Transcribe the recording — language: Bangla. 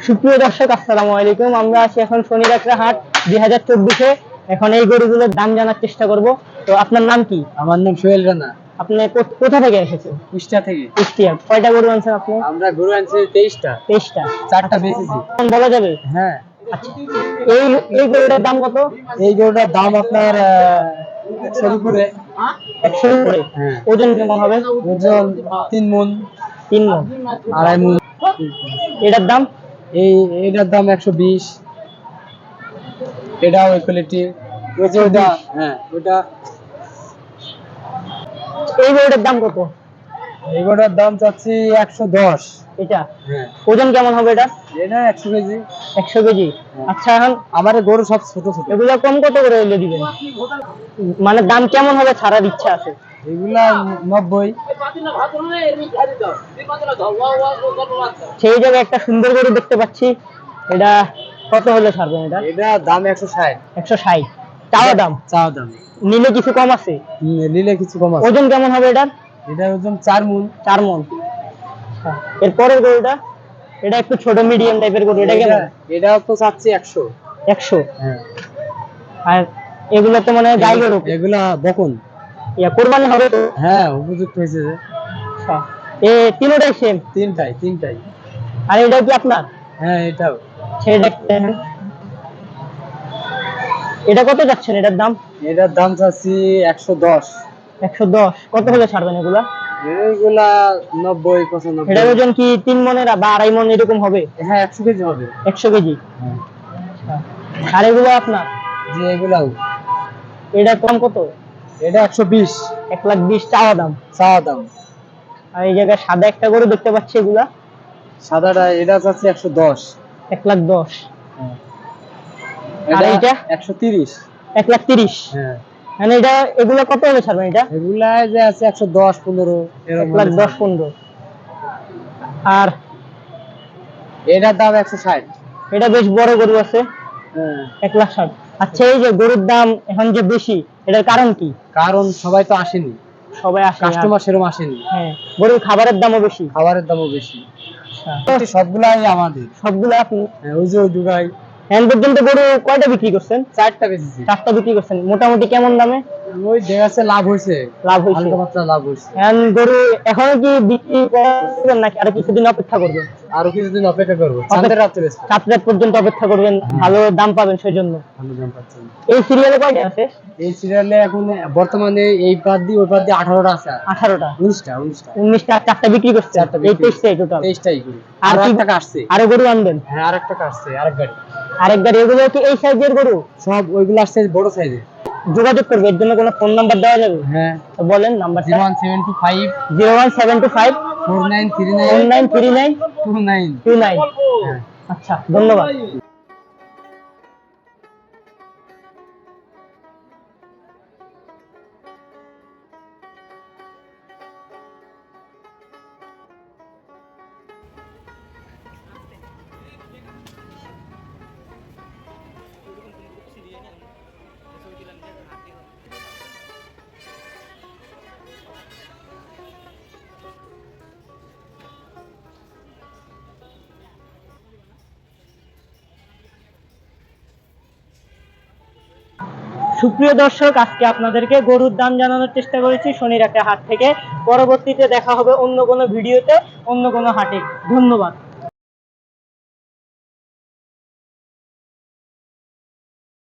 সুপ্রিয় দর্শক, আসসালামু আলাইকুম। আমরা আছি এখন শনিরাকড়া হাট 2024-এ। এখন এই গরুগুলোর দাম জানার চেষ্টা করব। তো আপনার নাম কি? আমার নাম সোহেল রানা। আপনি কোথা থেকে এসেছেন? কুষ্টিয়া থেকে। কুষ্টিয়া। কয়টা গরু আনছেন আপনি? আমরা গরু আনছি 23টা। 23টা। 4টা বেচেছি। বলা যাবে? হ্যাঁ। আচ্ছা, এই এই গরুটার দাম কত? এই গরুটার দাম আপনার 100 উপরে। 100 উপরে? হ্যাঁ। ওজন কেমন হবে? ওজন 3 মণ। 3 মণ। 2.5 মণ। এটার দাম? এইটার দাম 120। এটা ওই কোয়ালিটি। ওই যে ওটা, হ্যাঁ ওটা। এই গরুটার দাম কত? এই গরুটার দাম চাচ্ছি 110। এটা? হ্যাঁ। ওজন কেমন হবে এটা? এটা 100 কেজি। 100 কেজি। আচ্ছা, এখন আমার গরু সব ছোট ছোট। এগুলা কত করে হইলে দিবেন? মানে দাম কেমন হবে ছাড়ার ইচ্ছা আছে? এগুলা 90। সেই জায়গায় একটা সুন্দর গরু দেখতে পাচ্ছি, এটা কত হলে ছাড়বেন? এটা দাম 160। 160 চাওয়া দাম? চাওয়া দাম। নিলে কিছু কম আছে? নিলে কিছু কম আছে। ওজন কেমন হবে এটার? এটার ওজন 4 মণ। 4 মণ। এরপরের গরুটা, এটা একটু ছোট মিডিয়াম টাইপের গরু, এটা কেমন? এটা তো চাচ্ছি 100। 100? হ্যাঁ। আর এগুলো তো মানে গাই গরু? এগুলা বকন। কোরবানি হবে তো? হ্যাঁ, উপযুক্ত হয়েছে যে। আচ্ছা, তিনটাই সেম? তিনটাই। আর এটা কি আপনার? হ্যাঁ, এটাও। এটা কত যাচ্ছেন এটার দাম? এটার দাম চাচ্ছি 110। 110 কত হলে ছাড়বেন এগুলা? এইগুলা 90 95। এটার ওজন কি 3 মণের বা 2.5 মণ এরকম হবে? হ্যাঁ, 100 কেজি হবে। 100 কেজি। হ্যাঁ। আর এগুলো আপনার? জি, এগুলাও। এটা কম কত? এটা 120। 1,20,000 চাওয়া দাম। আর এই জায়গায় সাদা একটা গরু দেখতে পাচ্ছি, এগুলা? সাদাটা এটা চাচ্ছি 110। 1,10,000। হ্যাঁ। আর এইটা? 130। 1,30,000। হ্যাঁ। মানে এটা, এগুলা কত হলে ছাড়বেন এটা? এগুলা যে আছে 110 15 এরকম। 1,10,000 15। আর এটার দাম 160। এটা বেশ বড় গরু আছে। হ্যাঁ। 1,60,000। আচ্ছা, এই যে গরুর দাম এখন যে বেশি, এটার কারণ কি? কারণ সবাই তো আসেনি, সবাই আসে, কাস্টমার সেরকম আসেনি। হ্যাঁ, গরুর খাবারের দামও বেশি। খাবারের দামও বেশি। আচ্ছা, সবগুলাই আমাদের। সবগুলো আপনি? হ্যাঁ, ওই যে ওই দুগাই। এখন পর্যন্ত গরু কয়টা বিক্রি করছেন? 4টা বেচেছি। 4টা বিক্রি করছেন। মোটামুটি কেমন দামে? ওই দেখাচ্ছে লাভ হয়েছে। হালকা পাতলা লাভ হয়েছে। এখন গরু এখনো কি বিক্রি করবেন নাকি আর কিছুদিন অপেক্ষা করবেন? আরো কিছুদিন অপেক্ষা করবো। চাঁদের রাতে বেচবো। চাঁদের রাত পর্যন্ত অপেক্ষা করবেন, ভালো দাম পাবেন সেজন্য। ভালো দাম পাচ্ছেন। এই সিরিয়ালে কয়টা আছে? এই সিরিয়ালে এখন বর্তমানে এই পাত দিয়ে ওই পাত দিয়ে 18টা আছে। 18টা? 19টা। 4টা বিক্রি করছে। 4টা এই 23টাই টোটাল? 23টাই করি। আর আর কি একটা আসছে? আরো গরু আনবেন? হ্যাঁ, আরেকটা আসছে, আরেক গাড়ি। আরেক গাড়ি? এগুলো কি এই সাইজের গরু? সব ওইগুলো আসছে বড় সাইজের। যোগাযোগ করবে, এর জন্য কোনো ফোন নাম্বার দেওয়া যাবে? হ্যাঁ। তো বলেন নাম্বারটা। 01725 01725 4939 4939 29। 29। হ্যাঁ। আচ্ছা, ধন্যবাদ। সুপ্রিয় দর্শক, আজকে আপনাদেরকে গরুর দাম জানানোর চেষ্টা করেছি শনিরাকড়া হাট থেকে। পরবর্তীতে দেখা হবে অন্য কোনো ভিডিওতে, অন্য কোনো হাটে। ধন্যবাদ।